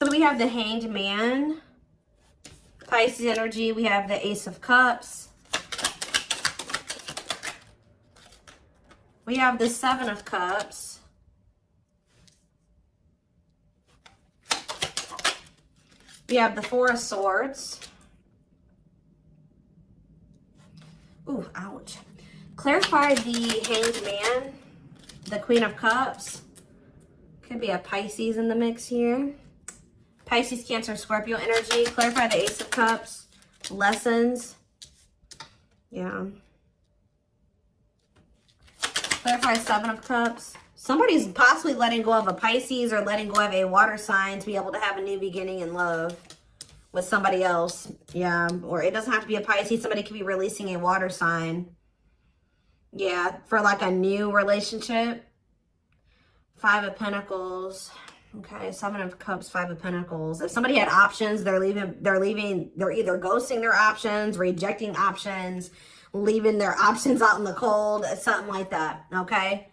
So we have the Hanged Man, Pisces energy. We have the Ace of Cups. We have the Seven of Cups. We have the Four of Swords. Ooh, ouch. Clarify the Hanged Man, the Queen of Cups. Could be a Pisces in the mix here. Pisces, Cancer, Scorpio energy. Clarify the Ace of Cups. Lessons. Yeah. Clarify Seven of Cups. Somebody's possibly letting go of a Pisces or letting go of a water sign to be able to have a new beginning in love with somebody else. Yeah. Or it doesn't have to be a Pisces. Somebody could be releasing a water sign. Yeah. For like a new relationship. Five of Pentacles. Okay, Seven of Cups, Five of Pentacles. If somebody had options, they're either ghosting their options, rejecting options, leaving their options out in the cold, something like that, okay?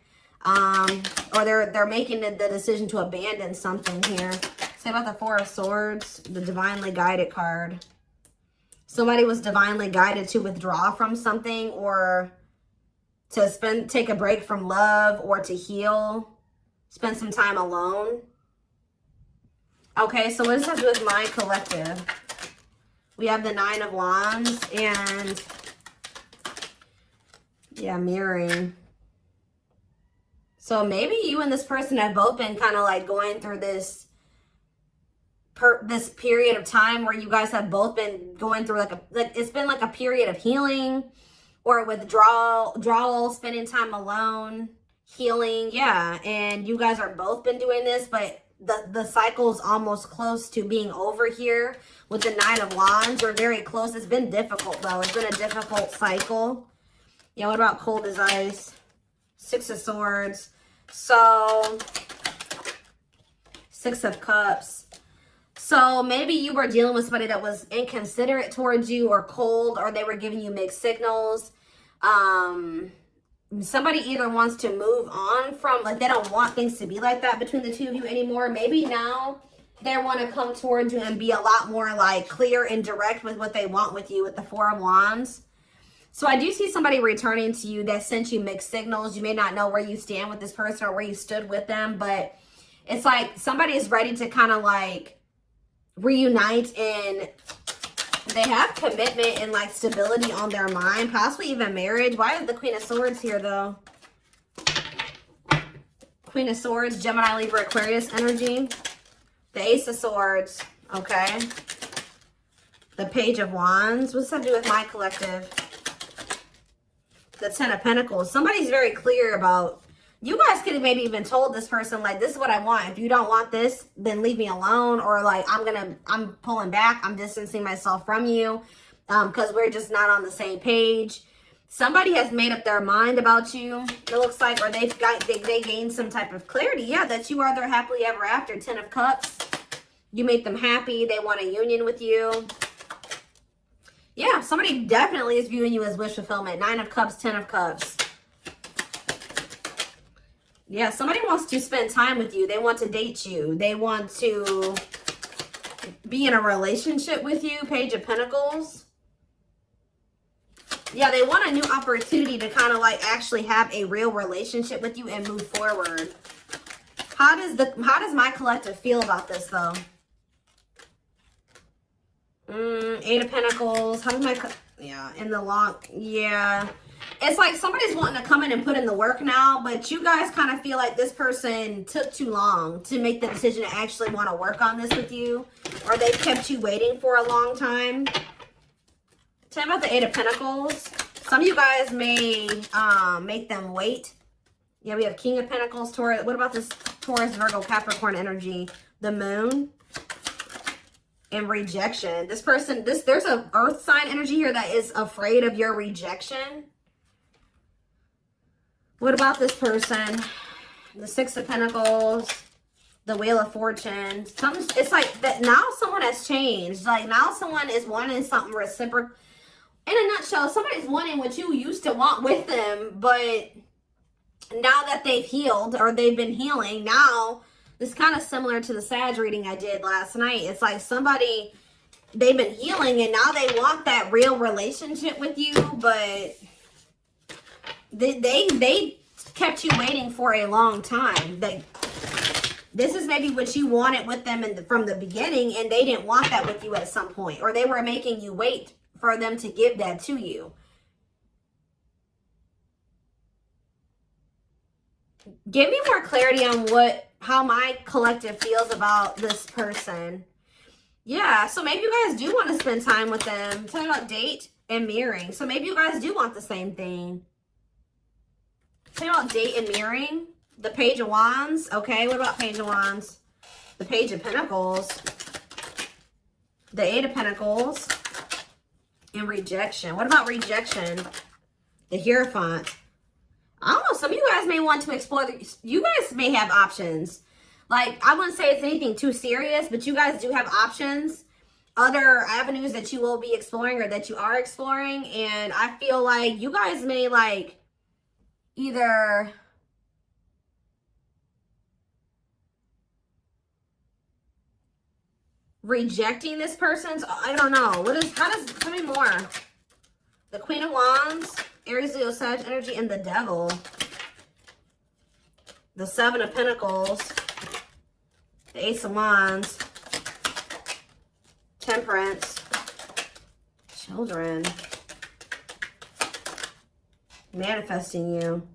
Or they're making the decision to abandon something here. Say about the Four of Swords, the Divinely Guided card. Somebody was divinely guided to withdraw from something or to take a break from love or to heal, spend some time alone. Okay, so what does that do with my collective? We have the Nine of Wands and, yeah, mirroring. So maybe you and this person have both been kind of like going through this period of time where you guys have both been going through it's been like a period of healing or withdrawal, spending time alone, healing, yeah. And you guys are both been doing this, but the cycle's almost close to being over here with the Nine of Wands. We're very close. It's been difficult, though. It's been a difficult cycle. Yeah, what about cold as ice? Six of Swords. So, Six of Cups. So, maybe you were dealing with somebody that was inconsiderate towards you or cold, or they were giving you mixed signals. Somebody either wants to move on from, like, they don't want things to be like that between the two of you anymore. Maybe now they want to come towards you and be a lot more, like, clear and direct with what they want with you with the Four of Wands. So I do see somebody returning to you that sent you mixed signals. You may not know where you stand with this person or where you stood with them, but it's like somebody is ready to kind of, like, reunite, and they have commitment and like stability on their mind, possibly even marriage. Why is the Queen of Swords here though? Queen of Swords, Gemini, Libra, Aquarius energy. The Ace of Swords, okay. The Page of Wands. What's that do with my collective? The Ten of Pentacles. Somebody's very clear about, you guys could have maybe even told this person, like, this is what I want. If you don't want this, then leave me alone. Or like, I'm pulling back. I'm distancing myself from you because we're just not on the same page. Somebody has made up their mind about you, it looks like, or they gained some type of clarity. Yeah, that you are their happily ever after. Ten of Cups. You make them happy. They want a union with you. Yeah, somebody definitely is viewing you as wish fulfillment. Nine of Cups, Ten of Cups. Yeah, somebody wants to spend time with you. They want to date you. They want to be in a relationship with you. Page of Pentacles. Yeah, they want a new opportunity to kind of like actually have a real relationship with you and move forward. How does my collective feel about this though? Eight of Pentacles. How does in the long, yeah. It's like somebody's wanting to come in and put in the work now, but you guys kind of feel like this person took too long to make the decision to actually want to work on this with you, or they kept you waiting for a long time. Tell me about the Eight of Pentacles. Some of you guys may make them wait. Yeah, we have King of Pentacles, Taurus. What about this Taurus, Virgo, Capricorn energy? The Moon. And rejection. This person, there's an earth sign energy here that is afraid of your rejection. What about this person? The Six of Pentacles, the Wheel of Fortune. It's like that now someone has changed. Like now someone is wanting something reciprocal. In a nutshell, somebody's wanting what you used to want with them, but now that they've healed or they've been healing, now It's kind of similar to the Sag reading I did last night. It's like somebody, they've been healing and now they want that real relationship with you, but they kept you waiting for a long time. This is maybe what you wanted with them from the beginning, and they didn't want that with you at some point, or they were making you wait for them to give that to you. Give me more clarity on how my collective feels about this person. Yeah, so maybe you guys do want to spend time with them. Talking about date and mirroring. So maybe you guys do want the same thing. Talking about date and mirroring. The Page of Wands. Okay, what about Page of Wands? The Page of Pentacles. The Eight of Pentacles. And rejection. What about rejection? The Hierophant. I don't know. Some of you guys may want to explore. You guys may have options. Like, I wouldn't say it's anything too serious, but you guys do have options. Other avenues that you will be exploring or that you are exploring. And I feel like you guys may, like, either rejecting this person's, I don't know. Tell me more. The Queen of Wands, Aries, Leo, Sag energy, and the Devil. The Seven of Pentacles, the Ace of Wands, Temperance, Children, manifesting you.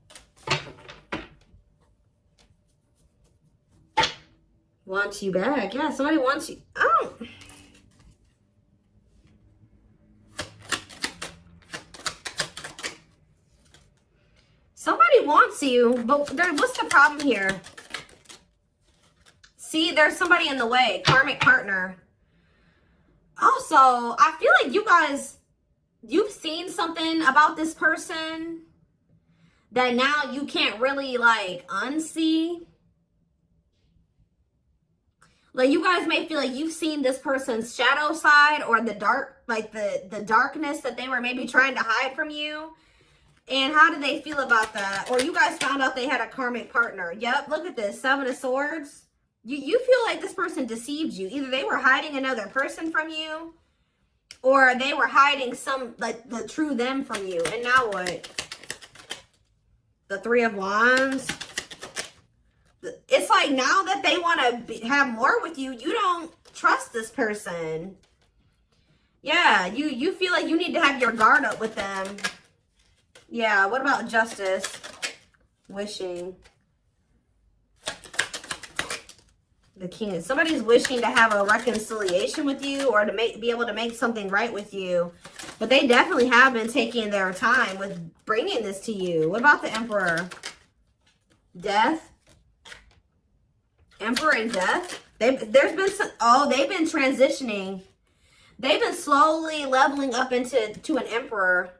Wants you back. Yeah, somebody wants you. Oh. Somebody wants you, but what's the problem here? See, there's somebody in the way. Karmic partner. Also, I feel like you guys, you've seen something about this person that now you can't really, like, unsee. Like, you guys may feel like you've seen this person's shadow side or the dark, like the darkness that they were maybe trying to hide from you. And how did they feel about that? Or you guys found out they had a karmic partner. Yep, look at this. Seven of Swords. You feel like this person deceived you. Either they were hiding another person from you, or they were hiding like, the true them from you. And now what? The Three of Wands. It's like now that they want to have more with you, you don't trust this person. Yeah, you feel like you need to have your guard up with them. Yeah, what about Justice? Wishing. The King. Somebody's wishing to have a reconciliation with you or to be able to make something right with you. But they definitely have been taking their time with bringing this to you. What about the Emperor? Death. Emperor and Death. They've been transitioning. They've been slowly leveling up to an Emperor.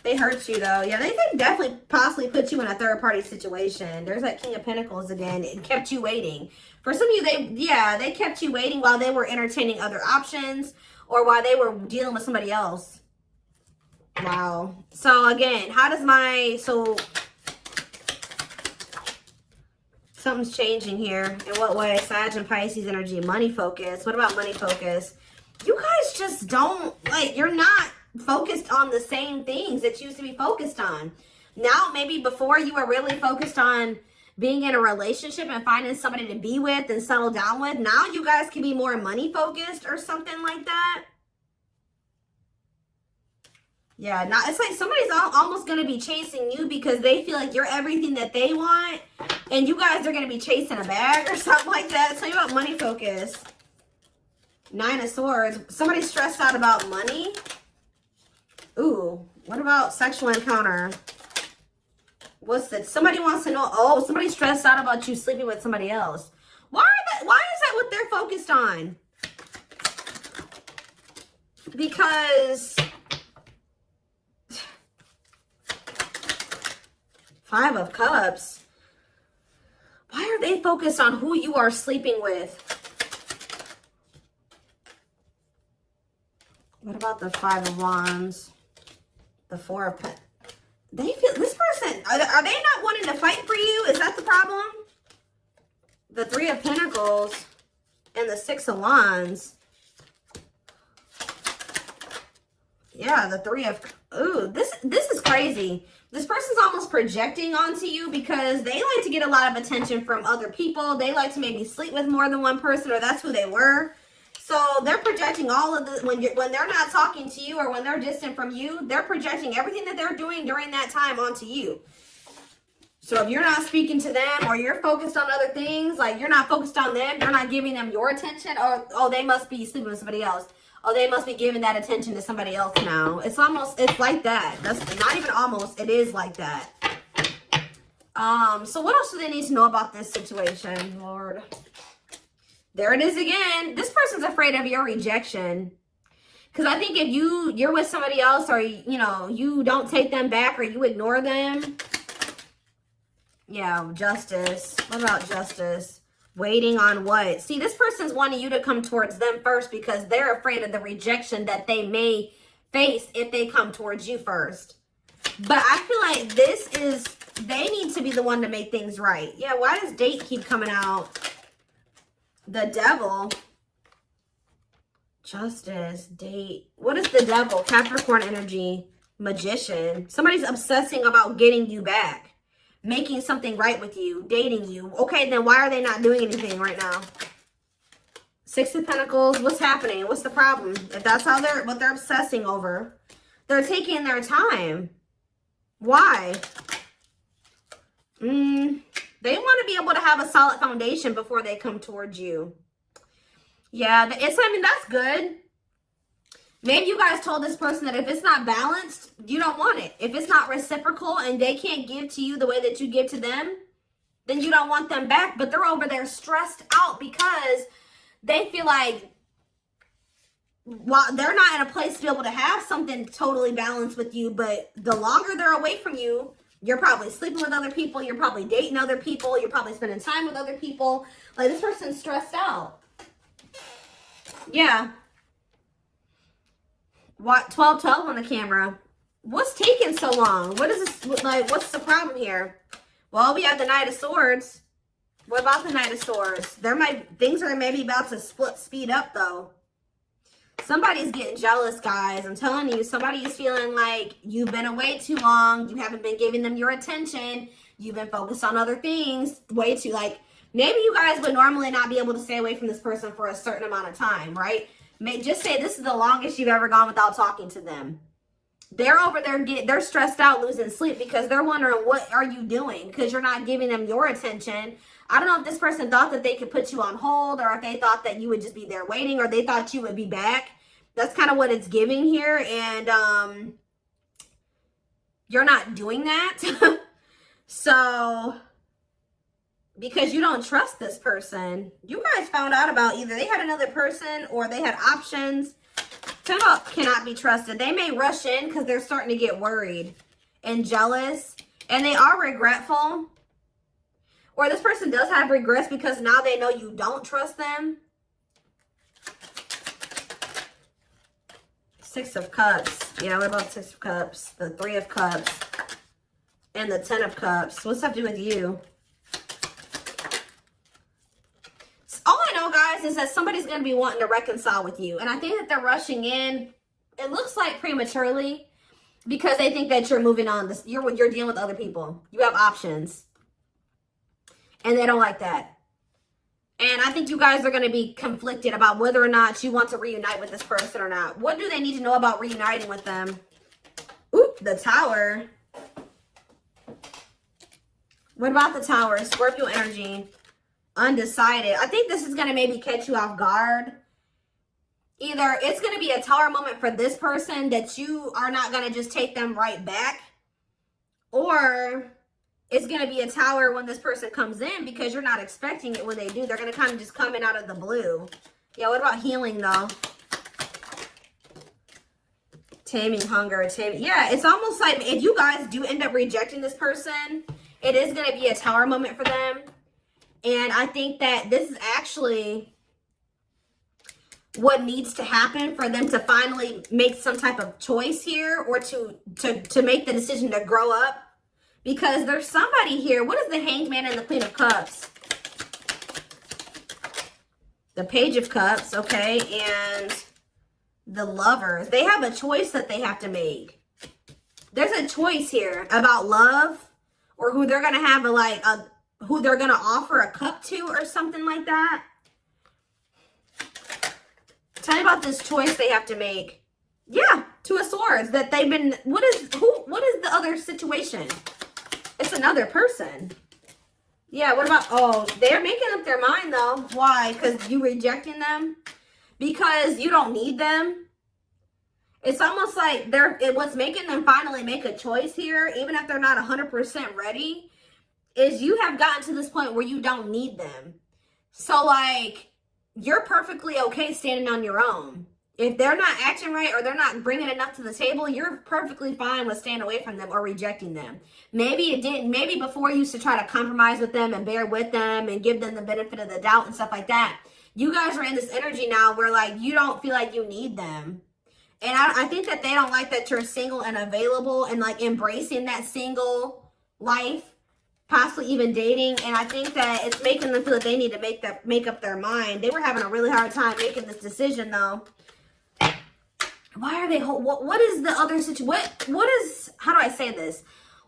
They hurt you though. Yeah, they definitely possibly put you in a third party situation. There's that King of Pentacles again. It kept you waiting. For some of you, they kept you waiting while they were entertaining other options or while they were dealing with somebody else. Wow. So again, something's changing here. In what way? Sag and Pisces energy. Money focus. What about money focus? You guys just don't, like, you're not focused on the same things that you used to be focused on. Now, maybe before you were really focused on being in a relationship and finding somebody to be with and settle down with. Now you guys can be more money focused or something like that. Yeah, now it's like somebody's almost going to be chasing you because they feel like you're everything that they want. And you guys are going to be chasing a bag or something like that. Tell you about money focus. Nine of Swords. Somebody's stressed out about money. Ooh, what about sexual encounter? What's that? Somebody wants to know. Oh, somebody's stressed out about you sleeping with somebody else. Why is that what they're focused on? Because Five of Cups. Why are they focused on who you are sleeping with? What about the Five of Wands? The Four of They feel, this person, are they not wanting to fight for you? Is that the problem? The Three of Pentacles and the Six of Wands. Yeah, the Three of, ooh, this is crazy. This person's almost projecting onto you because they like to get a lot of attention from other people. They like to maybe sleep with more than one person, or that's who they were. So they're projecting all of the, when they're not talking to you or when they're distant from you, they're projecting everything that they're doing during that time onto you. So if you're not speaking to them or you're focused on other things, like you're not focused on them, you're not giving them your attention, or, oh, they must be sleeping with somebody else. Oh, they must be giving that attention to somebody else now. It's almost, it's like that. That's not even almost, it is like that. So what else do they need to know about this situation, Lord? There it is again. This person's afraid of your rejection. Because I think if you're with somebody else, or, you know, you don't take them back or you ignore them. Yeah, Justice. What about Justice? Waiting on what? See, this person's wanting you to come towards them first because they're afraid of the rejection that they may face if they come towards you first. But I feel like this is, they need to be the one to make things right. Yeah, why does date keep coming out? The Devil. Justice, date. What is the Devil? Capricorn energy. Magician. Somebody's obsessing about getting you back. Making something right with you, dating you. Okay, then why are they not doing anything right now? Six of Pentacles, what's happening? What's the problem? If that's how what they're obsessing over, they're taking their time. Why? They want to be able to have a solid foundation before they come towards you. Yeah, I mean, that's good. Maybe you guys told this person that if it's not balanced, you don't want it. If it's not reciprocal and they can't give to you the way that you give to them, then you don't want them back. But they're over there stressed out because they feel like, while they're not in a place to be able to have something totally balanced with you, but the longer they're away from you, you're probably sleeping with other people, you're probably dating other people, you're probably spending time with other people. Like, this person's stressed out. Yeah. What? 1212 on the camera. What's taking so long? What is this, like, what's the problem here? Well, we have the Knight of Swords. What about the Knight of Swords? Things are maybe about to speed up, though. Somebody's getting jealous, guys. I'm telling you, somebody is feeling like you've been away too long. You haven't been giving them your attention. You've been focused on other things way too, like, maybe you guys would normally not be able to stay away from this person for a certain amount of time, right? Just say this is the longest you've ever gone without talking to them. They're over there, they're stressed out, losing sleep because they're wondering, what are you doing? Because you're not giving them your attention. I don't know if this person thought that they could put you on hold, or if they thought that you would just be there waiting, or they thought you would be back. That's kind of what it's giving here. And you're not doing that. So, because you don't trust this person. You guys found out about either they had another person or they had options. Cannot be trusted. They may rush in because they're starting to get worried and jealous. And they are regretful. Or this person does have regrets because now they know you don't trust them. Six of Cups. Yeah, what about Six of Cups? The Three of Cups. And the Ten of Cups. What's that have to do with you? All I know, guys, is that somebody's going to be wanting to reconcile with you. And I think that they're rushing in, it looks like prematurely, because they think that you're moving on. You're dealing with other people. You have options. And they don't like that. And I think you guys are going to be conflicted about whether or not you want to reunite with this person or not. What do they need to know about reuniting with them? Oop, the Tower. What about the Tower? Scorpio energy. Undecided. I think this is going to maybe catch you off guard. Either it's going to be a Tower moment for this person that you are not going to just take them right back, or it's going to be a Tower when this person comes in because you're not expecting it when they do. They're going to kind of just come in out of the blue. Yeah, what about healing, though? Taming hunger. Yeah, it's almost like if you guys do end up rejecting this person, it is going to be a Tower moment for them. And I think that this is actually, what needs to happen for them to finally make some type of choice here, or to make the decision to grow up. Because there's somebody here. What is the Hanged Man and the Queen of Cups? The Page of Cups, okay, and the Lovers. They have a choice that they have to make. There's a choice here about love, or who they're gonna have who they're gonna offer a cup to, or something like that. Tell me about this choice they have to make. Yeah, Two of Swords. That they've been. What is the other situation? It's another person. Yeah. What about? Oh, they're making up their mind though. Why? Because you rejecting them? Because you don't need them. It's almost like what's making them finally make a choice here, even if they're not 100% ready, is you have gotten to this point where you don't need them. So like, you're perfectly okay standing on your own. If they're not acting right, or they're not bringing enough to the table, you're perfectly fine with staying away from them or rejecting them. Maybe before you used to try to compromise with them and bear with them and give them the benefit of the doubt and stuff like that. You guys are in this energy now where like you don't feel like you need them. And I think that they don't like that you're single and available and like embracing that single life, possibly even dating. And I think that it's making them feel that they need to make up their mind. They were having a really hard time making this decision though. Why are they, what is the other situation? What is, how do I say this?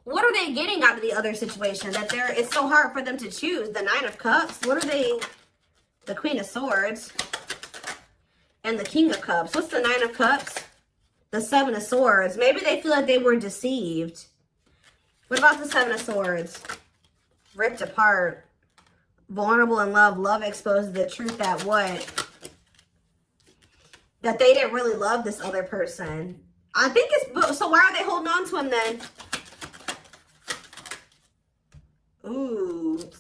What are they getting out of the other situation that it's so hard for them to choose? The Nine of Cups. What are they? The Queen of Swords and the King of Cups. What's the Nine of Cups? The Seven of Swords. Maybe they feel like they were deceived. What about the Seven of Swords? Ripped apart. Vulnerable in love. Love exposes the truth that what? That they didn't really love this other person. I think it's, so why are they holding on to him then? Ooh.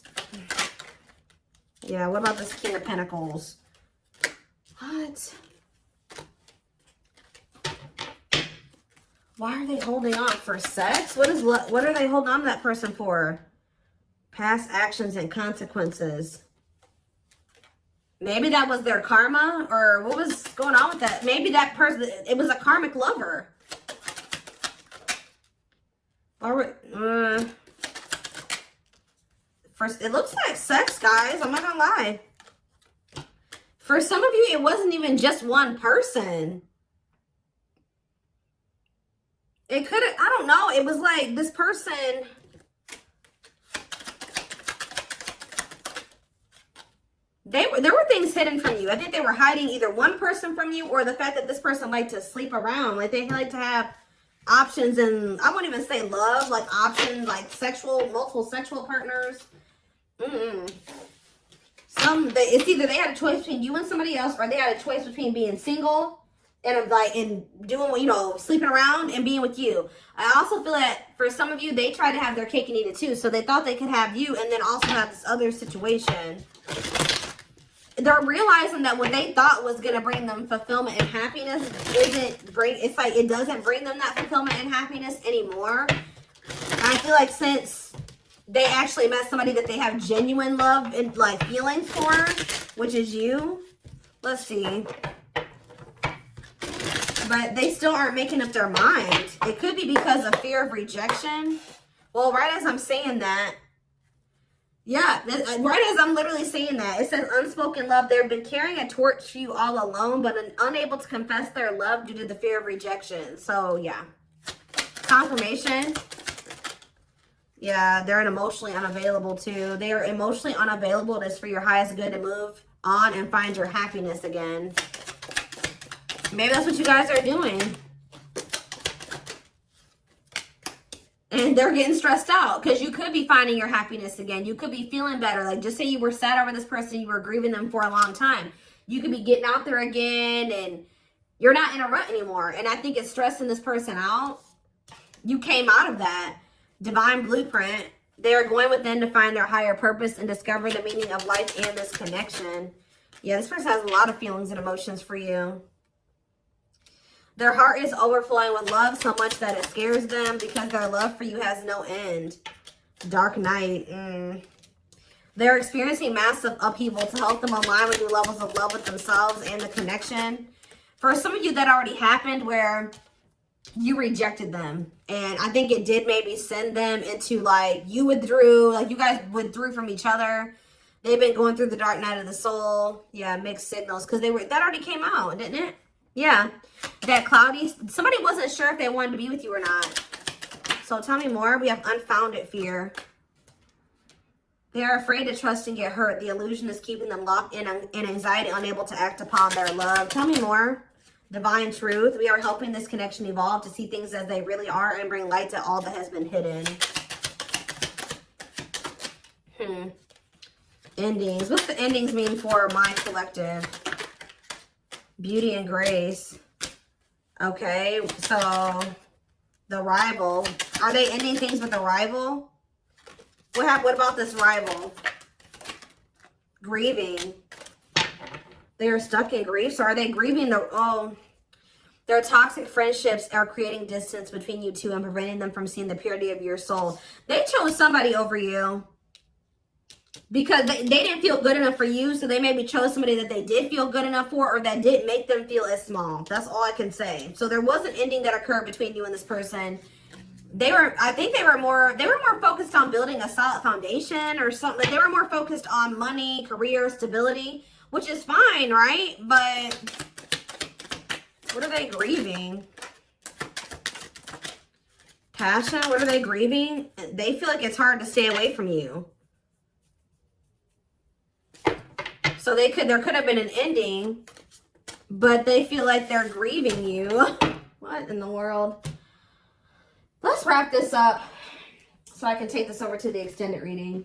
Yeah, what about this King of Pentacles? What? Why are they holding on? For sex? What are they holding on to that person for? Past actions and consequences. Maybe that was their karma, or what was going on with that? Maybe that person, it was a karmic lover. Or, first, it looks like sex, guys. I'm not gonna lie. For some of you, it wasn't even just one person. It could have, I don't know. It was like this person. There were things hidden from you. I think they were hiding either one person from you, or the fact that this person liked to sleep around. Like they like to have options, and I wouldn't even say love, like options, like multiple sexual partners. It's either they had a choice between you and somebody else, or they had a choice between being single and doing, sleeping around and being with you. I also feel that for some of you, they tried to have their cake and eat it too. So they thought they could have you and then also have this other situation. They're realizing that what they thought was going to bring them fulfillment and happiness it's like it doesn't bring them that fulfillment and happiness anymore. And I feel like since they actually met somebody that they have genuine love and like feelings for, which is you. Let's see. But they still aren't making up their mind. It could be because of fear of rejection. Well, right as I'm saying that, yeah, right as I'm literally saying that, it says unspoken love. They've been carrying a torch for you all alone, but unable to confess their love due to the fear of rejection. So, yeah. Confirmation. Yeah, they're emotionally unavailable too. They are emotionally unavailable. It is for your highest good to move on and find your happiness again. Maybe that's what you guys are doing. And they're getting stressed out because you could be finding your happiness again. You could be feeling better. Like just say you were sad over this person, you were grieving them for a long time. You could be getting out there again and you're not in a rut anymore. And I think it's stressing this person out. You came out of that divine blueprint. They are going within to find their higher purpose and discover the meaning of life and this connection. Yeah, this person has a lot of feelings and emotions for you. Their heart is overflowing with love so much that it scares them because their love for you has no end. Dark Knight. They're experiencing massive upheaval to help them align with new levels of love with themselves and the connection. For some of you, that already happened where you rejected them. And I think it did maybe send them into like, you withdrew, like you guys withdrew from each other. They've been going through the dark night of the soul. Yeah, mixed signals. Because that already came out, didn't it? Yeah. That cloudy, somebody wasn't sure if they wanted to be with you or not. So tell me more. We have unfounded fear. They are afraid to trust and get hurt. The illusion is keeping them locked in anxiety, unable to act upon their love. Tell me more. Divine truth. We are helping this connection evolve to see things as they really are and bring light to all that has been hidden. Endings. What's the endings mean for my collective? Beauty and grace. Okay, so the rival. Are they ending things with a rival? What about this rival? Grieving. They are stuck in grief. So are they grieving their toxic friendships are creating distance between you two and preventing them from seeing the purity of your soul. They chose somebody over you because they didn't feel good enough for you. So they maybe chose somebody that they did feel good enough for, or that didn't make them feel as small. That's all I can say. So there was an ending that occurred between you and this person. I think they were more focused on building a solid foundation or something. They were more focused on money, career, stability, which is fine, right? But what are they grieving? Passion, what are they grieving? They feel like it's hard to stay away from you. So there could have been an ending, but they feel like they're grieving you. What in the world? Let's wrap this up so I can take this over to the extended reading.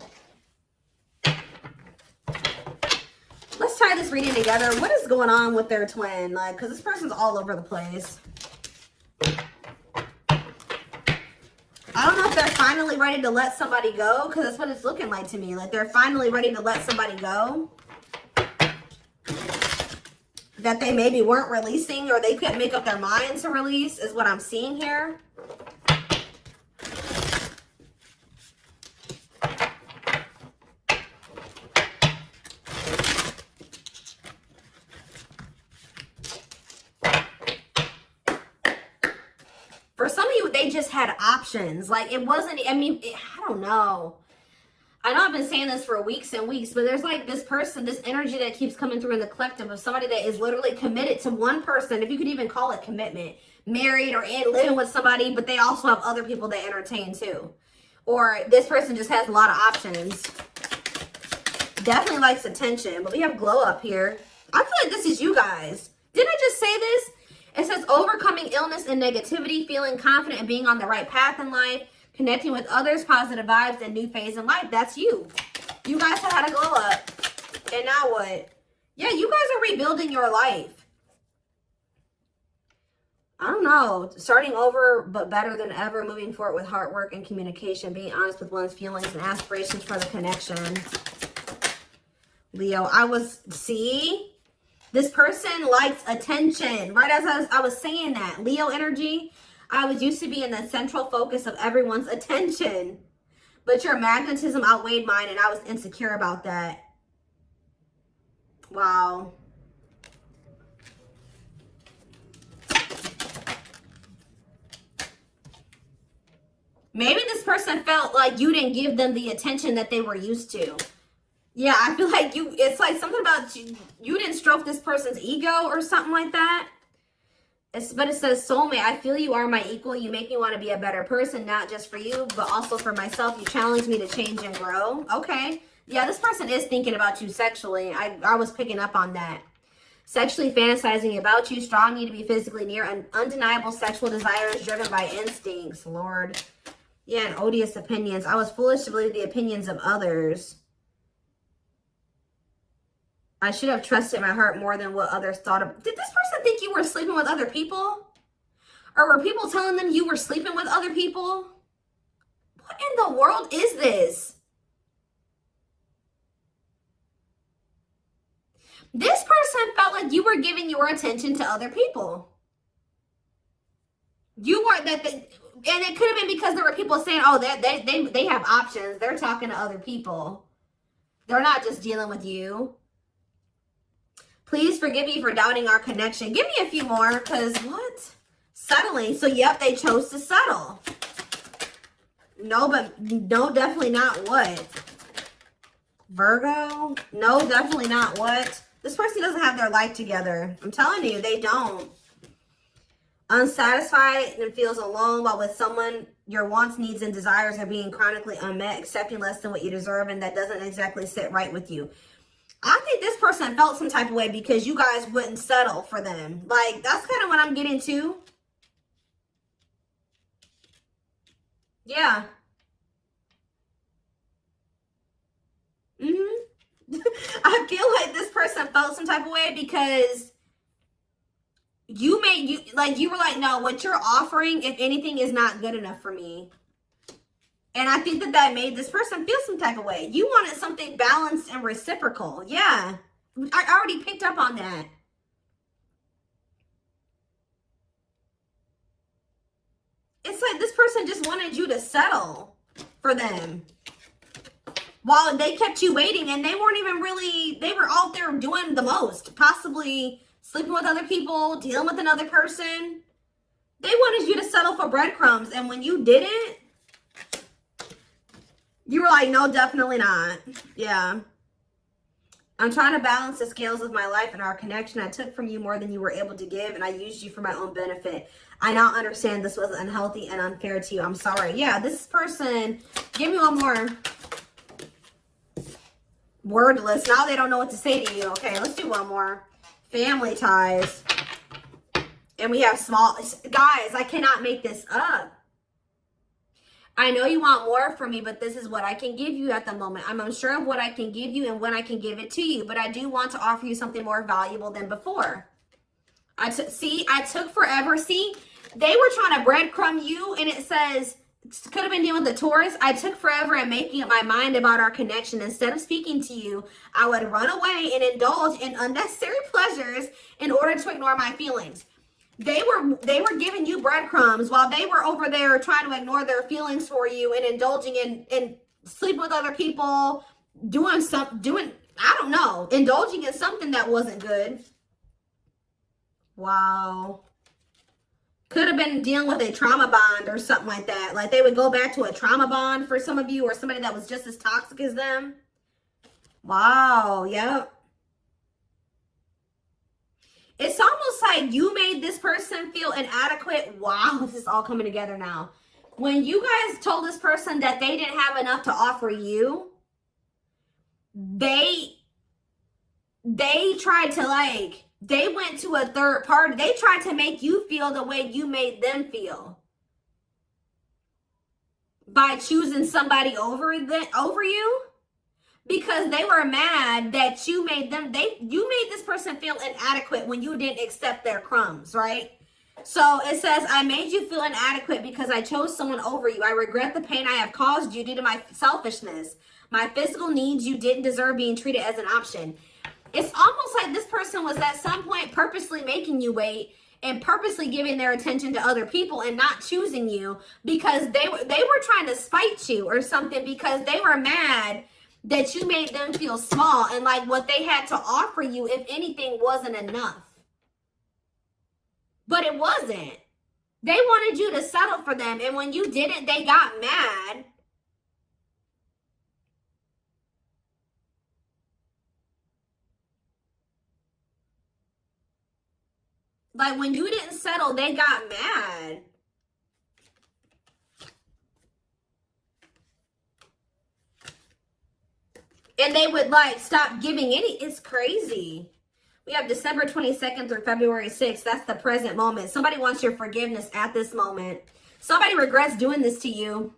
Let's tie this reading together. What is going on with their twin? Like, because this person's all over the place. I don't know if they're finally ready to let somebody go, because that's what it's looking like to me. Like, they're finally ready to let somebody go that they maybe weren't releasing, or they couldn't make up their minds to release, is what I'm seeing here. For some of you, they just had options. Like, it wasn't, I don't know. I know I've been saying this for weeks and weeks, but there's like this person, this energy that keeps coming through in the collective of somebody that is literally committed to one person, if you could even call it commitment, married or living with somebody, but they also have other people they entertain too. Or this person just has a lot of options. Definitely likes attention, but we have glow up here. I feel like this is you guys. Didn't I just say this? It says overcoming illness and negativity, feeling confident and being on the right path in life, connecting with others, positive vibes, and new phase in life. That's you. You guys have had a glow up. And now what? Yeah, you guys are rebuilding your life. I don't know. Starting over, but better than ever. Moving forward with hard work and communication. Being honest with one's feelings and aspirations for the connection. Leo, see? This person likes attention. Right as I was saying that. Leo energy. I was used to be in the central focus of everyone's attention. But your magnetism outweighed mine, and I was insecure about that. Wow. Maybe this person felt like you didn't give them the attention that they were used to. Yeah, I feel like it's like something about you didn't stroke this person's ego or something like that. But it says, soulmate, I feel you are my equal. You make me want to be a better person, not just for you, but also for myself. You challenge me to change and grow. Okay. Yeah, this person is thinking about you sexually. I was picking up on that. Sexually fantasizing about you, strong need to be physically near, and undeniable sexual desires driven by instincts. Lord. Yeah, and odious opinions. I was foolish to believe the opinions of others. I should have trusted my heart more than what others thought of. Did this person think you were sleeping with other people? Or were people telling them you were sleeping with other people? What in the world is this? This person felt like you were giving your attention to other people. You weren't and it could have been because there were people saying, oh, they have options. They're talking to other people. They're not just dealing with you. Please forgive me for doubting our connection. Give me a few more, because what? Settling. So, yep, they chose to settle. No, but no, definitely not what? Virgo? No, definitely not what? This person doesn't have their life together. I'm telling you, they don't. Unsatisfied and feels alone while with someone your wants, needs, and desires are being chronically unmet, accepting less than what you deserve, and that doesn't exactly sit right with you. I think this person felt some type of way because you guys wouldn't settle for them. Like, that's kind of what I'm getting to. Yeah. I feel like this person felt some type of way because you were like, no, what you're offering, if anything, is not good enough for me. And I think that made this person feel some type of way. You wanted something balanced and reciprocal. Yeah. I already picked up on that. It's like this person just wanted you to settle for them. While they kept you waiting, and they weren't even really, they were out there doing the most. Possibly sleeping with other people, dealing with another person. They wanted you to settle for breadcrumbs. And when you didn't, you were like, no, definitely not. Yeah. I'm trying to balance the scales of my life and our connection. I took from you more than you were able to give, and I used you for my own benefit. I now understand this was unhealthy and unfair to you. I'm sorry. Yeah, this person, give me one more. Wordless. Now they don't know what to say to you. Okay, let's do one more. Family ties. And we have small... Guys, I cannot make this up. I know you want more from me, but this is what I can give you at the moment. I'm unsure of what I can give you and when I can give it to you, but I do want to offer you something more valuable than before. I took forever. See, they were trying to breadcrumb you, and it says, could have been dealing with the Taurus. I took forever in making up my mind about our connection. Instead of speaking to you, I would run away and indulge in unnecessary pleasures in order to ignore my feelings. They were giving you breadcrumbs while they were over there trying to ignore their feelings for you and indulging in sleeping with other people, I don't know, indulging in something that wasn't good. Wow. Could have been dealing with a trauma bond or something like that. Like they would go back to a trauma bond for some of you, or somebody that was just as toxic as them. Wow. Yep. It's almost like you made this person feel inadequate. Wow, this is all coming together now. When you guys told this person that they didn't have enough to offer you, they tried to they went to a third party. They tried to make you feel the way you made them feel. By choosing somebody over you. Because they were mad that you made this person feel inadequate when you didn't accept their crumbs, right? So it says, I made you feel inadequate because I chose someone over you. I regret the pain I have caused you due to my selfishness. My physical needs, you didn't deserve being treated as an option. It's almost like this person was at some point purposely making you wait and purposely giving their attention to other people and not choosing you because they were trying to spite you or something, because they were mad that you made them feel small and like what they had to offer you, if anything, wasn't enough. But it wasn't. They wanted you to settle for them, and when you didn't, they got mad. Like when you didn't settle, they got mad. And they would stop giving any. It's crazy. We have December 22nd through February 6th. That's the present moment. Somebody wants your forgiveness at this moment. Somebody regrets doing this to you.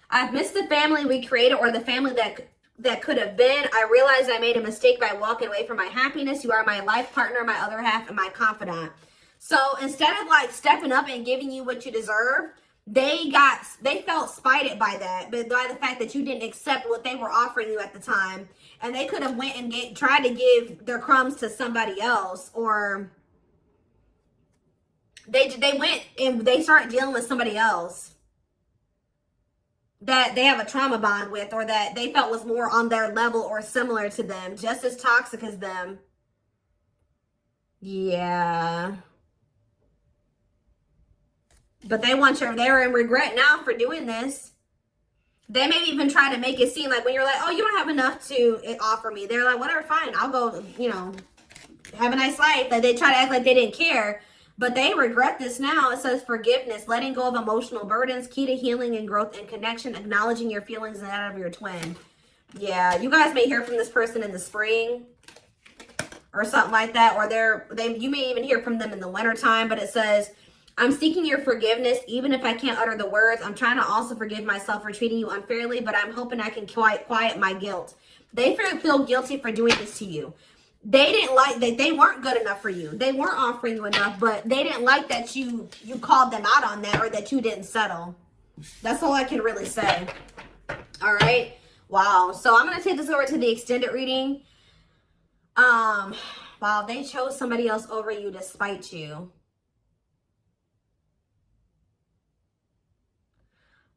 I've missed the family we created, or the family that could have been. I realized I made a mistake by walking away from my happiness. You are my life partner, my other half, and my confidant. So instead of stepping up and giving you what you deserve, they felt spited by that, but by the fact that you didn't accept what they were offering you at the time. And they could have went and tried to give their crumbs to somebody else, or they went and they started dealing with somebody else. that they have a trauma bond with, or that they felt was more on their level or similar to them, just as toxic as them. Yeah. But they're in regret now for doing this. They may even try to make it seem like when you're like, oh, you don't have enough to offer me. They're like, whatever, fine. I'll go, you know, have a nice life. Like, they try to act like they didn't care. But they regret this now. It says forgiveness, letting go of emotional burdens, key to healing and growth and connection, acknowledging your feelings and that of your twin. Yeah, you guys may hear from this person in the spring or something like that. Or you may even hear from them in the wintertime. But it says, I'm seeking your forgiveness, even if I can't utter the words. I'm trying to also forgive myself for treating you unfairly, but I'm hoping I can quiet my guilt. They feel guilty for doing this to you. They didn't like that. They weren't good enough for you. They weren't offering you enough, but they didn't like that you called them out on that, or that you didn't settle. That's all I can really say. All right. Wow. So I'm going to take this over to the extended reading. Wow, they chose somebody else over you to spite you.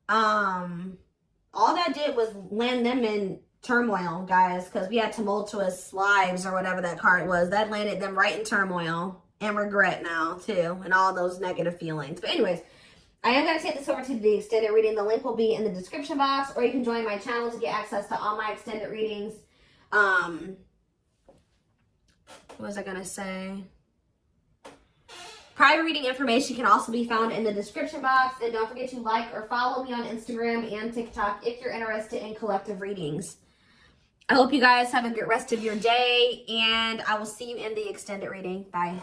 All that did was land them in turmoil, guys, because we had tumultuous lives, or whatever that card was. That landed them right in turmoil and regret now too, and all those negative feelings. But anyways, I am going to take this over to the extended reading. The link will be in the description box, or you can join my channel to get access to all my extended readings. What was I going to say? Private reading information can also be found in the description box. And don't forget to like or follow me on Instagram and TikTok if you're interested in collective readings. I hope you guys have a good rest of your day, and I will see you in the extended reading. Bye.